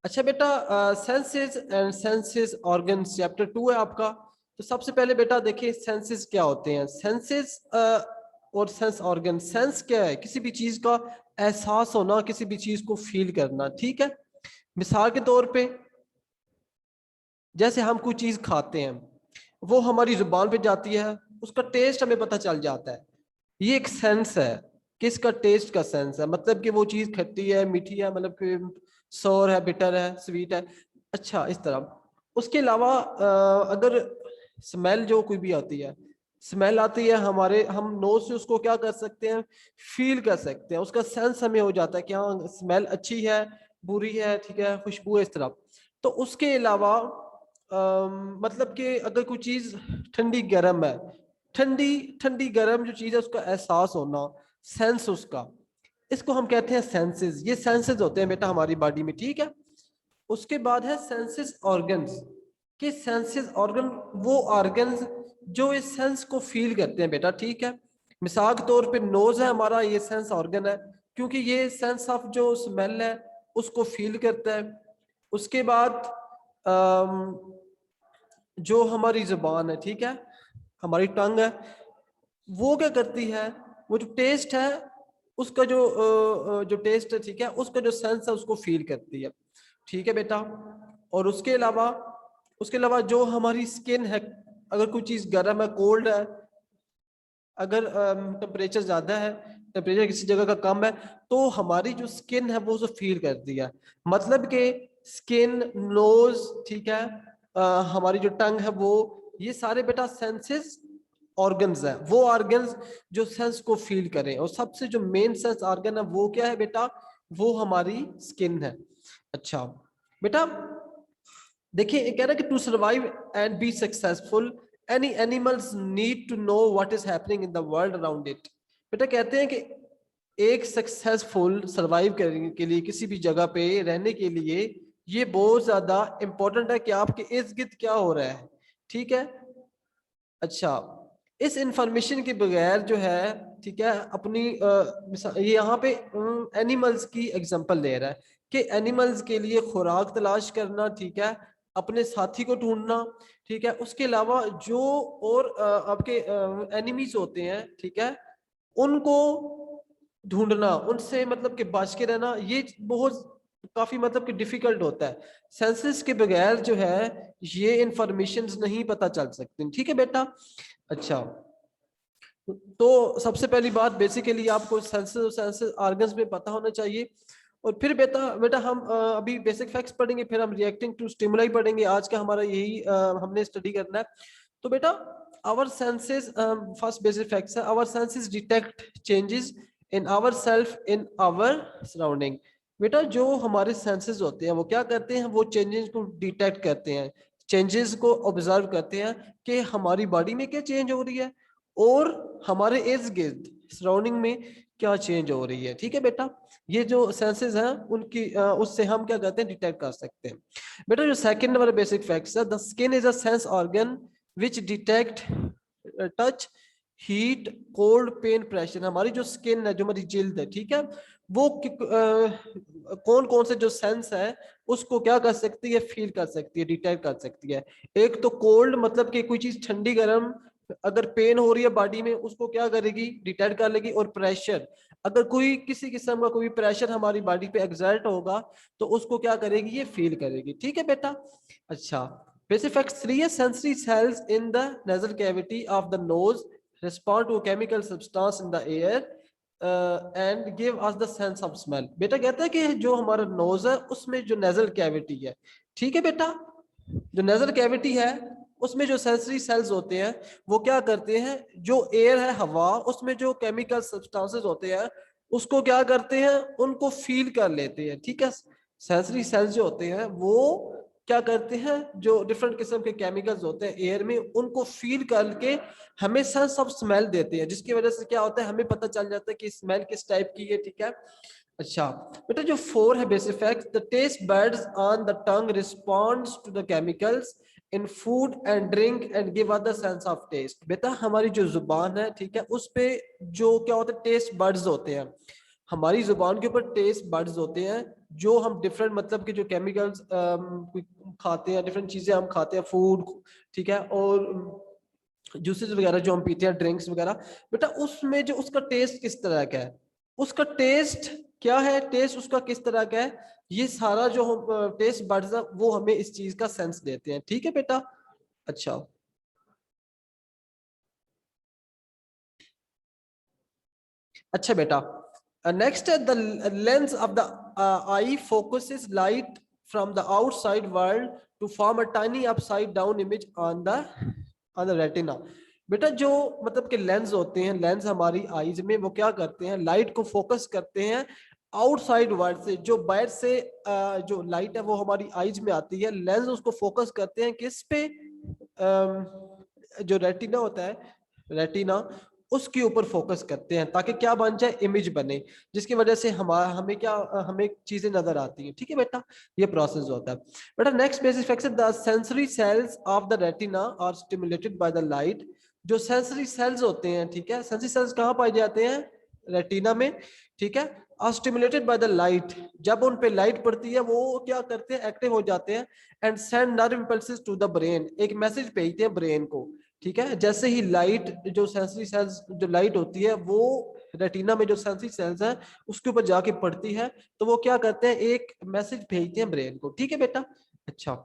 अच्छा बेटा, senses and senses organs chapter 2 है आपका। तो सबसे पहले बेटा देखिए सेंसेस क्या होते हैं। सेंसेस और सेंस ऑर्गन। सेंस क्या है? किसी भी चीज का एहसास होना, किसी भी चीज को फील करना, ठीक है। मिसाल के तौर पे जैसे हम कोई चीज खाते हैं, वो हमारी जुबान पे जाती है, उसका टेस्ट हमें पता चल जाता है। ये एक सेंस है। किसका? टेस्ट का सेंस है। मतलब कि वो चीज खट्टी है, मीठी है, मतलब कि सोर है, बिटर है, स्वीट है। अच्छा, इस तरह। उसके अलावा अगर स्मेल जो कोई भी आती है, स्मेल आती है हमारे, हम नोज से उसको क्या कर सकते हैं? फील कर सकते हैं। उसका सेंस हमें हो जाता है कि हाँ स्मेल अच्छी है, बुरी है, ठीक है, खुशबू है, इस तरह। तो उसके अलावा मतलब कि अगर कोई चीज ठंडी गर्म है, ठंडी ठंडी गर्म जो चीज है उसका एहसास होना, सेंस उसका, इसको हम कहते हैं सेंसेस। ये सेंसेस होते हैं बेटा हमारी बॉडी में, ठीक है। उसके बाद है सेंसेस ऑर्गन्स। कि सेंसेस ऑर्गन वो ऑर्गन्स जो इस सेंस को फील करते हैं बेटा, ठीक है। मिसाल के तौर पे नोज है हमारा, ये सेंस ऑर्गन है, क्योंकि ये सेंस ऑफ जो स्मेल है उसको फील करता है। उसके बाद जो हमारी जुबान है, ठीक है, हमारी टंग है, वो क्या करती है? वो जो टेस्ट है उसका जो टेस्ट है, ठीक है, उसका जो सेंस है उसको फील करती है, ठीक है बेटा। और उसके अलावा जो हमारी स्किन है, अगर कोई चीज गर्म है, कोल्ड है, अगर टेम्परेचर ज्यादा है, टेम्परेचर किसी जगह का कम है, तो हमारी जो स्किन है वो उसे फील करती है। मतलब कि स्किन, नोज, ठीक है, हमारी जो टंग है, वो ये सारे बेटा सेंसेस ऑर्गन्स है। वो ऑर्गन्स जो सेंस को फील करें। और सबसे जो मेन सेंस ऑर्गन है वो क्या है बेटा? वो हमारी स्किन है। अच्छा बेटा, देखिए ये कह रहा है कि to survive and be successful any animals need to know what is happening in the world around it. बेटा कहते हैं कि एक सक्सेसफुल सर्वाइव करने के लिए, किसी भी जगह पे रहने के लिए, ये बहुत ज्यादा इंपॉर्टेंट है कि आपके इर्द गिर्द क्या हो रहा है, ठीक है। अच्छा, इस इंफॉर्मेशन के बगैर जो है, ठीक है, अपनी ये यहाँ पे एनिमल्स की एग्जांपल दे रहा है कि एनिमल्स के लिए खुराक तलाश करना, ठीक है, अपने साथी को ढूंढना, ठीक है, उसके अलावा जो और आपके एनिमीज होते हैं, ठीक है, उनको ढूंढना, उनसे मतलब कि बच के रहना, ये बहुत काफी मतलब कि डिफिकल्ट होता है। सेंसस के बगैर जो है ये इंफॉर्मेशन नहीं पता चल सकती, ठीक है बेटा। अच्छा, तो सबसे पहली बात बेसिकली आपको सेंसस और सेंसस ऑर्गन्स में पता होना चाहिए। और फिर बेटा बेटा हम अभी बेसिक फैक्ट्स पढ़ेंगे, फिर हम रिएक्टिंग टू स्टिमुलाई पढ़ेंगे। आज का हमारा यही हमने स्टडी करना है। तो बेटा our senses, first basic facts है, our senses detect changes in our self in our surrounding. बेटा जो हमारे सेंसेस होते हैं वो क्या करते हैं? वो चेंजेस को डिटेक्ट करते हैं, चेंजेस को ऑब्जर्व करते हैं कि हमारी बॉडी में क्या चेंज हो रही है और हमारे इर्द गिर्द सराउंडिंग में क्या चेंज हो रही है, ठीक है बेटा। ये जो सेंसेस हैं उनकी उससे हम क्या करते हैं? डिटेक्ट कर सकते हैं। बेटा जो सेकंड वाला बेसिक फैक्ट्स है, the skin is a sense organ which detect touch, heat, cold, pain, pressure. हमारी जो स्किन है, जो हमारी जिल्द है, ठीक है, वो कौन कौन से जो सेंस है उसको क्या कर सकती है? फील कर सकती है, डिटेक्ट कर सकती है। एक तो कोल्ड, मतलब कि कोई चीज ठंडी गर्म, अगर पेन हो रही है बॉडी में उसको क्या करेगी? डिटेक्ट कर लेगी। और प्रेशर, अगर कोई किसी किस्म का कोई प्रेशर हमारी बॉडी पे एक्सर्ट होगा तो उसको क्या करेगी? ये फील करेगी, ठीक है बेटा। अच्छा, basic fact 3 है, sensory cells in the nasal cavity of the nose respond to a chemical substance in the air and give us the sense of smell। बेटा कहता है कि जो हमारा नोज है उसमें जो नेजल कैविटी है, ठीक है बेटा, जो नेजल कैविटी है उसमें जो सेंसरी सेल्स होते हैं वो क्या करते हैं? जो एयर है, हवा, उसमें जो केमिकल सब्सटेंसेस होते हैं उसको क्या करते हैं? उनको फील कर लेते हैं, ठीक है। सेंसरी सेल्स जो होते हैं वो क्या करते हैं? जो डिफरेंट किस्म के केमिकल्स होते हैं एयर में उनको फील करके हमें सेंस ऑफ स्मेल देते हैं, जिसकी वजह से क्या होता है? हमें पता चल जाता है कि स्मेल किस टाइप की है, ठीक है। अच्छा बेटा जो 4 है basic fact, the taste buds on the tongue responds to the chemicals in food and drink and give us the sense of taste. बेटा हमारी जो जुबान है, ठीक है, उस पे जो क्या होता है? टेस्ट बड्स होते हैं। हमारी जुबान के ऊपर टेस्ट बड्स होते हैं, जो हम डिफरेंट मतलब के जो केमिकल्स खाते हैं, डिफरेंट चीजें हम खाते हैं, फूड, ठीक है, और जूसेस वगैरह जो हम पीते हैं, ड्रिंक्स वगैरह, बेटा उसमें जो उसका टेस्ट किस तरह का है, उसका टेस्ट क्या है, टेस्ट उसका किस तरह का है, ये सारा जो हम टेस्ट बड्स है वो हमें इस चीज का सेंस देते हैं, ठीक है बेटा। अच्छा अच्छा बेटा, नेक्स्ट है the lens of the eye focuses light from the outside world to form a tiny upside down image on the retina. बेटा जो मतलब के लेंस होते हैं, लेंस हमारी आईज में वो क्या करते हैं, लाइट को फोकस करते हैं आउटसाइड वर्ल्ड से, जो बाहर से जो लाइट है वो हमारी आईज में आती है, लेंस उसको फोकस करते हैं किस पे, जो रेटिना होता है, रेटिना, उसके ऊपर फोकस करते हैं ताकि क्या बन जाए, इमेज बने, जिसकी वजह से हमें क्या, हमें चीजें नजर आती हैं, ठीक है बेटा, ये प्रोसेस होता है। बेटा next basic fact, the sensory cells of the retina are stimulated by the light. जो सेंसरी सेल्स होते हैं, ठीक है, सेंसरी सेल्स कहाँ पाए जाते हैं, रेटिना में, ठीक है, are stimulated by the light, जब उन पे लाइट पड़ती है वो क्या करते हैं, एक्टिव हो जाते हैं, and send nerve impulses to the brain, एक मैसेज भेजते हैं ब्रेन को, ठीक है। जैसे ही लाइट, जो सेंसरी सेल्स, जो लाइट होती है वो रेटिना में जो सेंसरी सेल्स हैं उसके ऊपर जाके पड़ती है, तो वो क्या करते हैं, एक मैसेज भेजते हैं ब्रेन को, ठीक है बेटा। अच्छा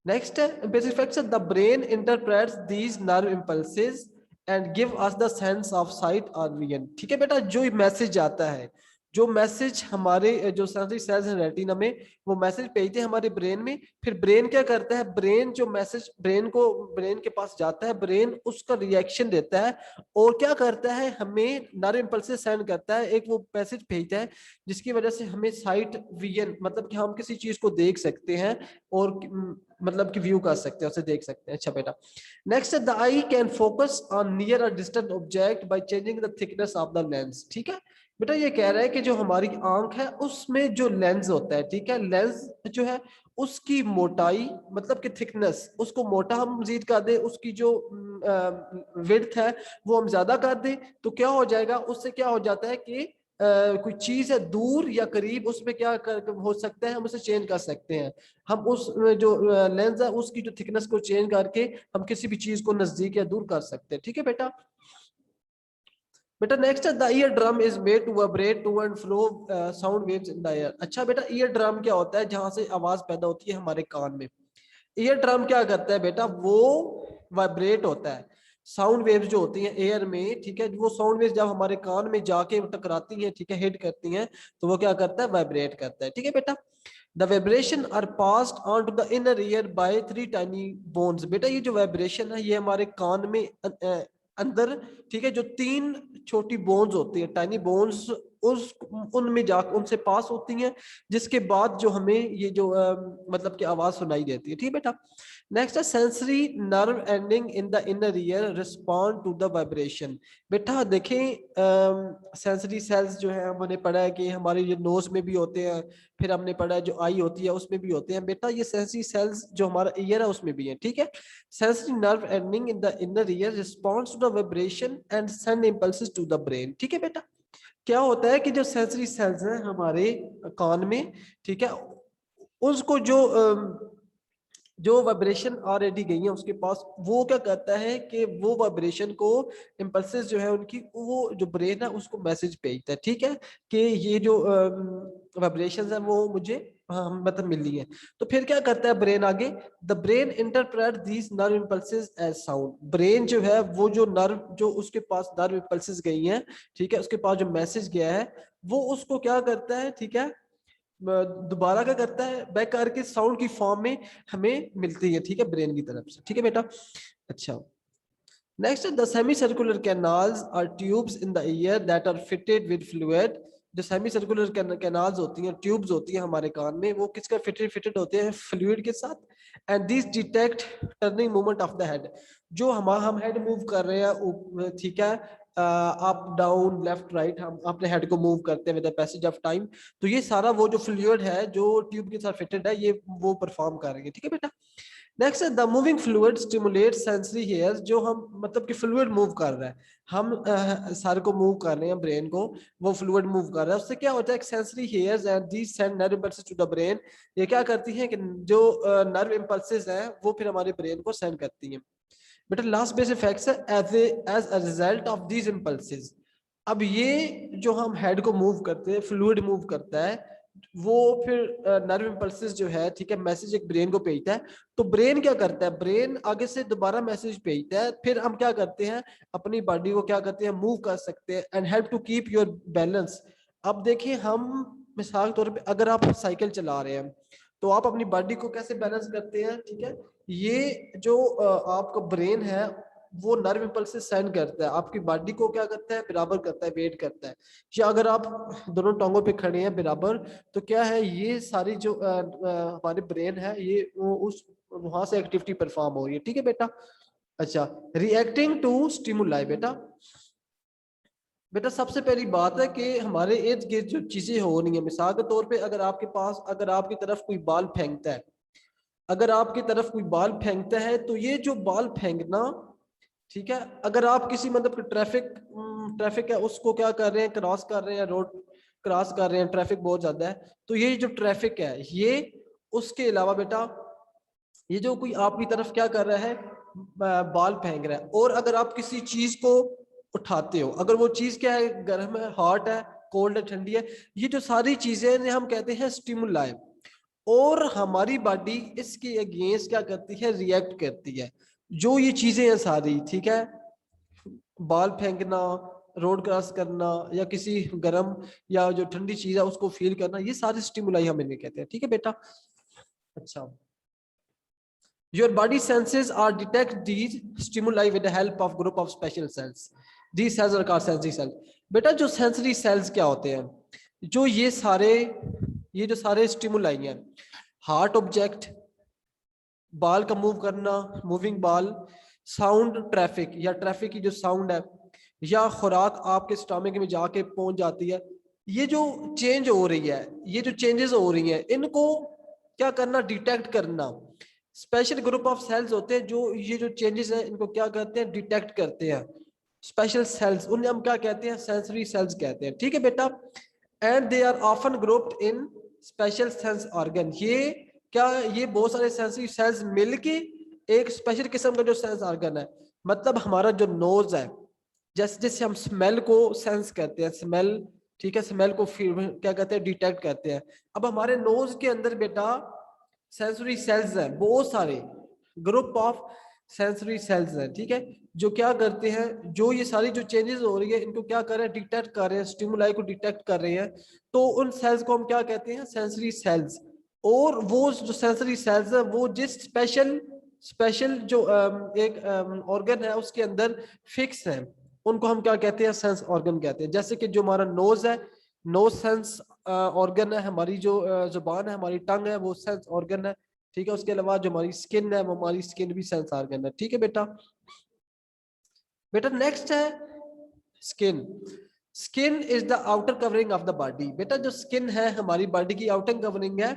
नेक्स्ट है basic facts, the brain interprets these nerve impulses and give us the sense of site और विजन, ठीक है बेटा। जो मैसेज आता है, जो मैसेज हमारे जो सेंसरी सेल्स हैं रेटिना में, वो मैसेज भेजते हैं हमारे ब्रेन में, फिर ब्रेन क्या करता है, ब्रेन जो मैसेज ब्रेन के पास जाता है, ब्रेन उसका रिएक्शन देता है और क्या करता है, हमें नर्व इंपल्सेस सेंड करता है, एक वो मैसेज भेजता है जिसकी वजह से हमें साइट विजन, मतलब कि हम किसी चीज को देख सकते हैं और मतलब कि व्यू कर सकते हैं, उसे देख सकते हैं। अच्छा बेटा next, the eye can focus on near और distant object by changing the thickness of the lens, ठीक है बेटा। ये कह रहा है कि जो हमारी आंख है उसमें जो लेंस होता है, ठीक है, लेंस जो है उसकी मोटाई, मतलब कि थिकनेस, उसको मोटा हम मजीद कर दे, उसकी जो विड्थ है वो हम ज्यादा कर दे, तो क्या हो जाएगा, उससे क्या हो जाता है कि कोई चीज है दूर या करीब, उसमें क्या हो सकता है, हम उसे चेंज कर सकते हैं, हम उस जो लेंस है उसकी जो थिकनेस को चेंज करके हम किसी भी चीज को नजदीक या दूर कर सकते हैं, ठीक है बेटा। बेटा नेक्स्ट है the ear drum is made to vibrate to and flow sound waves in the air. अच्छा बेटा, ईयर ड्रम क्या होता है, जहां से आवाज पैदा होती है हमारे कान में, ईयर ड्रम क्या करता है बेटा, वो वाइब्रेट होता है, साउंड वेव्स जो होती हैं एयर में, ठीक है, वो साउंड वेव्स जब हमारे कान में जाके टकराती हैं, ठीक है, हिट करती हैं, तो वो क्या करता है, वाइब्रेट करता है, ठीक है बेटा। The vibration are passed on to the inner ear by 3 tiny bones. बेटा ये जो वाइब्रेशन है ये हमारे कान में अंदर, ठीक है, जो 3 छोटी बोन्स होती है, टाइनी बोन्स, उस उनमें जाकर उनसे पास होती हैं, जिसके बाद जो हमें ये जो मतलब कि आवाज सुनाई देती है, ठीक है बेटा। नेक्स्ट है sensory nerve ending in the inner ear respond to the vibration. बेटा देखें, सेंसरी सेल्स जो है हमने पढ़ा है कि हमारे जो नोज में भी होते हैं, फिर हमने पढ़ा है जो आई होती है उसमें भी होते हैं, बेटा ये सेंसरी सेल्स जो हमारा ईयर है उसमें भी है, ठीक है। Sensory nerve ending in the inner ear responds to the vibration and send impulses to the brain, ठीक है बेटा। क्या होता है कि जो सेंसरी सेल्स हैं हमारे कान में, ठीक है, उसको जो वाइब्रेशन ऑलरेडी गई है उसके पास, वो क्या करता है कि वो वाइब्रेशन को, इम्पल्सेस जो है उनकी, वो जो ब्रेन है उसको मैसेज भेजता है, ठीक है, कि ये जो वाइब्रेशंस है वो मुझे मतलब मिल रही है। तो फिर क्या करता है ब्रेन आगे, the brain interpret these nerve impulses as sound. Brain जो है वो जो नर्व, जो उसके पास नर्व इम्पल्सेस गई हैं, ठीक है, उसके पास जो मैसेज गया है वो उसको क्या करता है, ठीक है, दोबारा क्या करता है, बैक करके साउंड की फॉर्म में हमें मिलती है, ठीक है, ब्रेन की तरफ से, ठीक है बेटा। अच्छा next, the semi circular canals are tubes in the ear that are fitted with fluid. जो सेमी सर्कुलर कैनाल्स होती हैं, ट्यूब्स होती हैं हमारे कान में, वो किसका फिटेड फिटेड होते हैं, फ्लूइड के साथ। And this detect turning movement of the head. जो हम हेड मूव कर रहे हैं, ठीक है, अप डाउन लेफ्ट राइट, हम अपने हेड को मूव करते हैं with the passage of time, तो ये सारा वो जो फ्लूइड है जो ट्यूब के साथ फिटेड है, ये वो परफॉर्म कर रही है, ठीक है बेटा। नेक्स्ट है the moving fluid stimulate sensory hairs, जो हम मतलब कि फ्लूइड मूव कर रहा है, हम सर को मूव कर रहे हैं, ब्रेन को, वो फ्लूइड मूव कर रहा है, उससे क्या होता है sensory hairs and these send nerve impulses to the brain. ये क्या करती हैं कि जो नर्व इम्पल्सेस हैं वो फिर हमारे ब्रेन को सेंड करती हैं। बेटा लास्ट बेस इफेक्ट्स है as a result of these impulses. अब ये जो हम हेड को मूव करते हैं, फ्लूइड मूव करता है, वो फिर नर्व इम्पल्सेस जो है, ठीक है, मैसेज एक ब्रेन को भेजता है। तो ब्रेन क्या करता है, ब्रेन आगे से दोबारा मैसेज भेजता है, फिर हम क्या करते हैं, अपनी बॉडी को क्या करते हैं, मूव कर सकते हैं and help to keep your balance. अब देखिए हम मिसाल के तौर पे अगर आप साइकिल चला रहे हैं तो आप अपनी बॉडी को कैसे बैलेंस करते हैं, ठीक है, ये जो आपका ब्रेन है वो नर्व इम्पल्सेस सेंड करता है, आपकी बॉडी को क्या करता है, बराबर करता है, वेट करता है। या अगर आप दोनों टांगों पे खड़े हैं बराबर, तो क्या है, ये सारी जो हमारे ब्रेन है ये वो उस वहां से एक्टिविटी परफॉर्म हो रही है, ठीक है बेटा। अच्छा, रिएक्टिंग टू स्टिमुलाई। बेटा बेटा सबसे पहली बात है कि हमारे इर्द गिर्द जो चीजें हो रही है, मिसाल के तौर पे अगर आपके पास, अगर आपकी तरफ कोई बाल फेंकता है, अगर आपकी तरफ कोई बाल फेंकता है, तो ये जो बाल फेंकना, ठीक है, अगर आप किसी मतलब ट्रैफिक ट्रैफिक है उसको क्या कर रहे हैं, क्रॉस कर रहे हैं, रोड क्रॉस कर रहे हैं, ट्रैफिक बहुत ज्यादा है, तो ये जो ट्रैफिक है ये, उसके अलावा बेटा ये जो कोई आपकी तरफ क्या कर रहा है, बाल फेंक रहा है, और अगर आप किसी चीज को उठाते हो, अगर वो चीज क्या है, गर्म है, हॉट है, कोल्ड है, ठंडी है, ये जो सारी चीजें हम कहते हैं स्टिमुलाई, और हमारी बॉडी इसके अगेंस्ट क्या करती है, रिएक्ट करती है। जो ये चीजें हैं सारी, ठीक है, बाल फेंकना, रोड क्रॉस करना, या किसी गर्म या जो ठंडी चीज है उसको फील करना, ये सारे स्टिमुलाई हम इन्हें कहते हैं, ठीक है बेटा। अच्छा, your body senses or detect these stimuli with the help of group of special cells. These cells are called sensory cells. बेटा जो सेंसरी सेल्स क्या होते हैं, जो ये जो सारे स्टिमुलाई हैं, हार्ट ऑब्जेक्ट, बाल का मूव करना, मूविंग बाल, साउंड ट्रैफिक या ट्रैफिक की जो साउंड है, या खुराक आपके स्टमक में जाके पहुंच जाती है, ये जो चेंज हो रही है, ये जो चेंजेस हो रही हैं, इनको क्या करना, डिटेक्ट करना। स्पेशल ग्रुप ऑफ सेल्स होते हैं जो ये जो चेंजेस हैं इनको क्या करते हैं, डिटेक्ट करते हैं। स्पेशल सेल्स, उन्हें हम क्या कहते हैं, सेंसरी सेल्स कहते हैं, ठीक है बेटा। And they are often grouped in special sense organ. ये क्या, ये बहुत सारे सेंसरी सेल्स मिलके एक स्पेशल किस्म का जो सेंस ऑर्गन है, मतलब हमारा जो नोज है, जैसे जैसे हम स्मेल को सेंस करते हैं, स्मेल, ठीक है, स्मेल को फील क्या कहते हैं, डिटेक्ट करते हैं। अब हमारे नोज के अंदर बेटा सेंसरी सेल्स हैं, बहुत सारे ग्रुप ऑफ सेंसरी सेल्स हैं, ठीक है, जो क्या करते हैं, जो ये सारी जो चेंजेस हो रही है इनको क्या कर रहे हैं, डिटेक्ट कर रहे हैं, स्टिमुलाई को डिटेक्ट कर रहे हैं। तो उन सेल्स को हम क्या कहते हैं, सेंसरी सेल्स। और वो जो सेंसरी सेल्स है वो जिस स्पेशल स्पेशल जो एक ऑर्गन है उसके अंदर फिक्स है, उनको हम क्या कहते हैं, सेंस ऑर्गन कहते हैं। जैसे कि जो हमारा नोज है, नोज सेंस ऑर्गन है, हमारी जो जुबान है, हमारी टंग है, वो सेंस ऑर्गन है, ठीक है। उसके अलावा जो हमारी स्किन है, वो हमारी स्किन भी सेंस ऑर्गन है, ठीक है बेटा। बेटा नेक्स्ट है skin. Skin is the outer covering of the body. बेटा जो स्किन है हमारी बॉडी की आउटर कवरिंग है।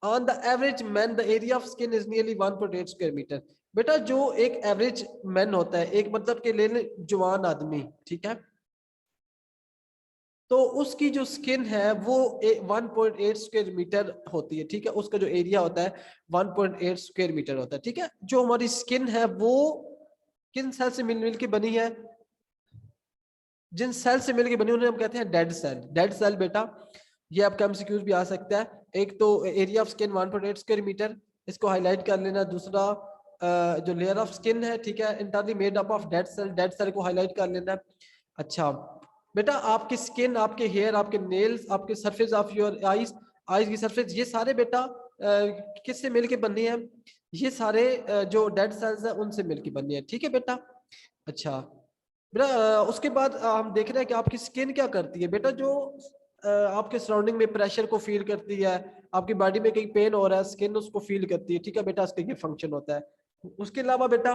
On the average man the area of skin is nearly 1.8 square metre. बेटा जो एक एवरेज मैन होता है, एक मतलब के ले जवान आदमी, ठीक है, तो उसकी जो स्किन है वो 1.8 स्क्वायर मीटर होती है, ठीक है, उसका जो एरिया होता है 1.8 स्क्वायर मीटर होता है, ठीक है। जो हमारी स्किन है वो किन सेल से मिल मिल के बनी है, जिन सेल से मिलकर बनी उन्हें हम कहते हैं डेड सेल। डेड सेल बेटा ये आपका एमसीक्यूज भी आ सकता है। एक तो area of skin 1.8 square metre, इसको हाईलाइट कर लेना। दूसरा जो लेयर ऑफ स्किन है, ठीक है, internally made up of dead cell, dead cell को हाईलाइट कर लेना। अच्छा बेटा आपकी स्किन, आपके हेयर, आपके नेल्स, आपके surface of your eyes, eyes की सरफेस, ये सारे बेटा किससे मिलके बननी है, ये सारे जो डेड सेल्स है उनसे मिलके बननी है, ठीक है बेटा। अच्छा बेटा उसके बाद हम देख रहे हैं कि आपकी स्किन क्या करती है। बेटा जो आपके सराउंडिंग में प्रेशर को फील करती है, आपकी बॉडी में कहीं पेन हो रहा है, स्किन उसको फील करती है, ठीक है बेटा, इसका ये फंक्शन होता है। उसके अलावा बेटा,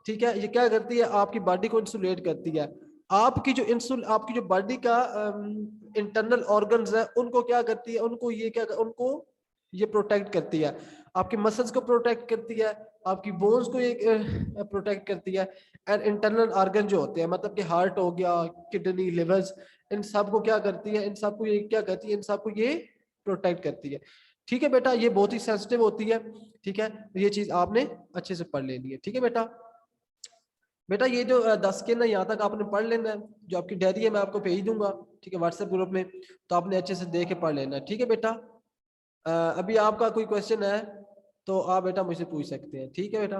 ठीक है, ये क्या करती है, आपकी बॉडी को इंसुलेट करती है। आपकी जो बॉडी का इंटरनल ऑर्गन्स है उनको क्या करती है, उनको ये क्या, उनको ये प्रोटेक्ट करती है। आपकी मसल्स को प्रोटेक्ट करती है, आपकी बोन्स को ये प्रोटेक्ट करती है। एंड इंटरनल ऑर्गन जो होते हैं, मतलब कि हार्ट हो गया, किडनी, लिवर्स, इन सब को क्या करती है, इन सब को ये क्या करती है, इन सब को ये प्रोटेक्ट करती है। ठीक है बेटा, ये बहुत ही सेंसिटिव होती है। ठीक है, ये चीज आपने अच्छे से पढ़ लेनी है। ठीक है बेटा, बेटा ये जो 10 के ना यहाँ तक आपने पढ़ लेना है, जो आपकी डायरी है मैं आपको भेज दूंगा, ठीक है, व्हाट्सएप ग्रुप में, तो आपने अच्छे से देख के पढ़ लेना है। ठीक है बेटा, अभी आपका कोई क्वेश्चन है तो आप बेटा मुझसे पूछ सकते हैं। ठीक है बेटा।